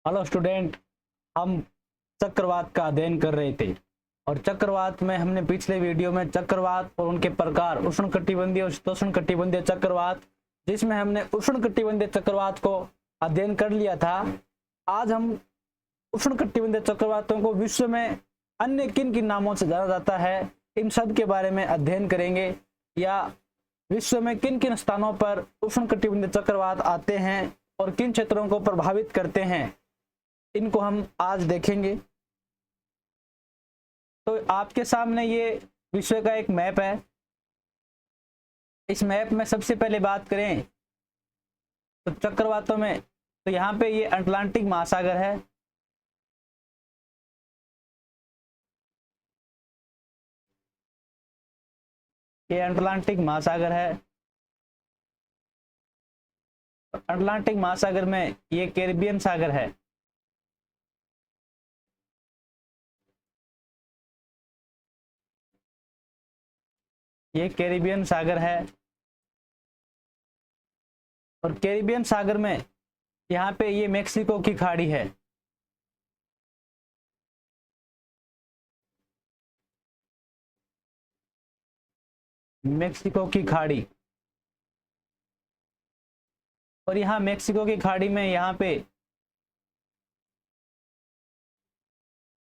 Hello student. हम चक्रवात का अध्ययन कर रहे थे और चक्रवात में हमने पिछले वीडियो में चक्रवात और उनके प्रकार उष्णकटिबंधीय और शीतोष्णकटिबंधीय चक्रवात, जिसमें हमने उष्णकटिबंधीय चक्रवात को अध्ययन कर लिया था। आज हम उष्णकटिबंधीय चक्रवातों को विश्व में अन्य किन किन नामों से जाना जाता है, इन सब के बारे में अध्ययन करेंगे। या विश्व में किन किन स्थानों पर उष्णकटिबंधीय चक्रवात आते हैं और किन क्षेत्रों को प्रभावित करते हैं, इनको हम आज देखेंगे। तो आपके सामने ये विश्व का एक मैप है। इस मैप में सबसे पहले बात करें तो चक्रवातों में, तो यहाँ पे ये अटलांटिक महासागर है। ये अटलांटिक महासागर है। अटलांटिक महासागर में ये कैरिबियन सागर है। ये कैरिबियन सागर है। और कैरिबियन सागर में यहाँ पे ये मेक्सिको की खाड़ी है। मेक्सिको की खाड़ी। और यहाँ मेक्सिको की खाड़ी में यहाँ पे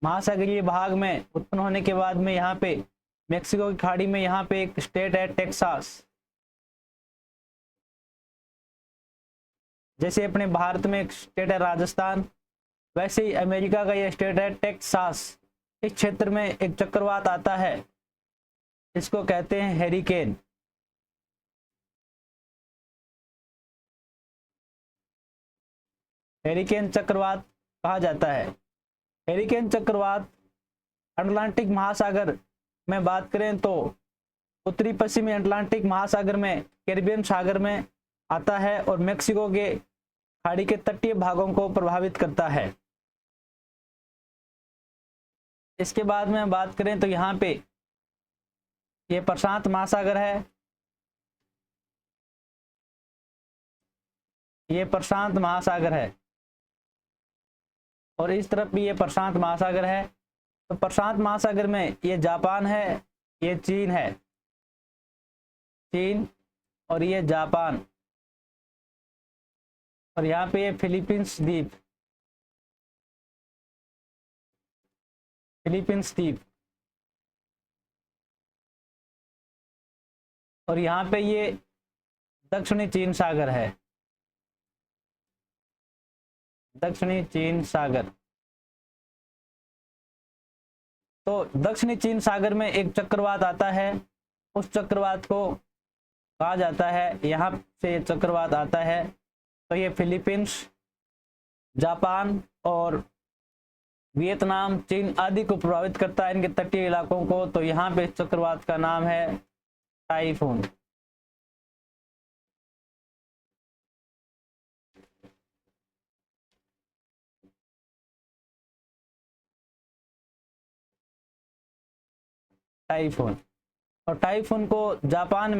महासागरीय भाग में उत्पन्न होने के बाद में यहाँ पे मेक्सिको की खाड़ी में यहाँ पे एक स्टेट है टेक्सास। जैसे अपने भारत में एक स्टेट है राजस्थान, वैसे ही अमेरिका का ये स्टेट है टेक्सास। इस क्षेत्र में एक चक्रवात आता है, इसको कहते हैं हेरिकेन। हेरिकेन चक्रवात कहा जाता है। हेरिकेन चक्रवात अटलांटिक महासागर में बात करें तो उत्तरी पश्चिमी अटलांटिक महासागर में, कैरिबियन सागर में आता है और मेक्सिको के खाड़ी के तटीय भागों को प्रभावित करता है। इसके बाद में बात करें तो यहाँ पे ये प्रशांत महासागर है। ये प्रशांत महासागर है और इस तरफ भी ये प्रशांत महासागर है। तो प्रशांत महासागर में ये जापान है, ये चीन है, चीन और ये जापान। और यहाँ पे ये फिलीपींस द्वीप, फिलीपींस द्वीप। और यहाँ पे ये दक्षिणी चीन सागर है, दक्षिणी चीन सागर। तो दक्षिणी चीन सागर में एक चक्रवात आता है, उस चक्रवात को कहा जाता है, यहाँ से ये चक्रवात आता है तो ये फिलीपींस, जापान और वियतनाम, चीन आदि को प्रभावित करता है, इनके तटीय इलाकों को। तो यहाँ पे चक्रवात का नाम है टाइफून। टाइफून। और टाइफून को जापान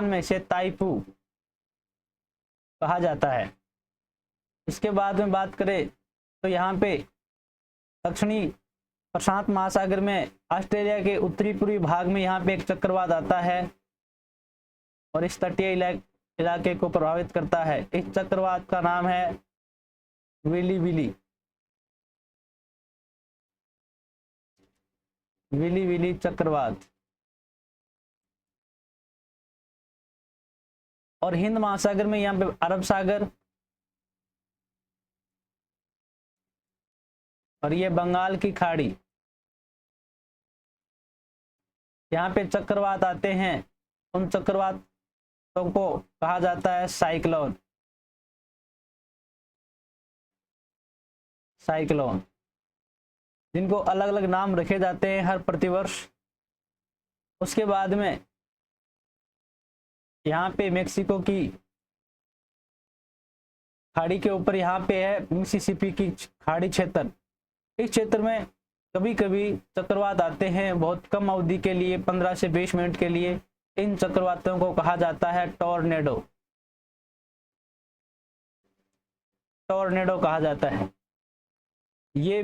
में से ताइफू कहा जाता है। इसके बाद में बात करें तो यहाँ पे दक्षिणी प्रशांत महासागर में ऑस्ट्रेलिया के उत्तरी पूर्वी भाग में यहाँ पे एक चक्रवात आता है और इस तटीय इलाके को प्रभावित करता है। इस चक्रवात का नाम है विली विली, विली विली चक्रवात। और हिंद महासागर में यहाँ पे अरब सागर और ये बंगाल की खाड़ी, यहाँ पे चक्रवात आते हैं। उन चक्रवातों को कहा जाता है साइक्लोन, साइक्लोन, जिनको अलग अलग नाम रखे जाते हैं हर प्रतिवर्ष। उसके बाद में यहाँ पे मेक्सिको की खाड़ी के ऊपर यहाँ पे है मिसिसिपी की खाड़ी क्षेत्र। इस क्षेत्र में कभी कभी चक्रवात आते हैं बहुत कम अवधि के लिए, 15 से 20 मिनट के लिए। इन चक्रवातों को कहा जाता है टॉर्नेडो। टॉर्नेडो कहा जाता है। ये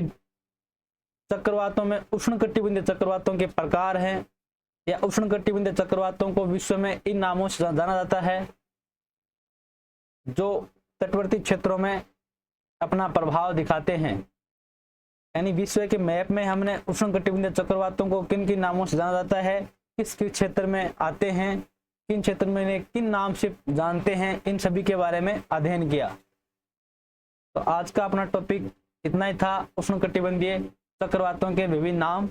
चक्रवातों में उष्णकटिबंधीय चक्रवातों के प्रकार हैं, या उष्णकटिबंधीय चक्रवातों को विश्व में इन नामों से जाना जाता है, जो तटवर्ती क्षेत्रों में अपना प्रभाव दिखाते हैं। यानी विश्व के मैप में हमने उष्णकटिबंधीय चक्रवातों को किन किन नामों से जाना जाता है, किस किस क्षेत्र में आते हैं, किन क्षेत्र में इन्हें किन नाम से जानते हैं, इन सभी के बारे में अध्ययन किया। तो आज का अपना टॉपिक इतना ही था, उष्णकटिबंधीय चक्रवातों के विभिन्न नाम।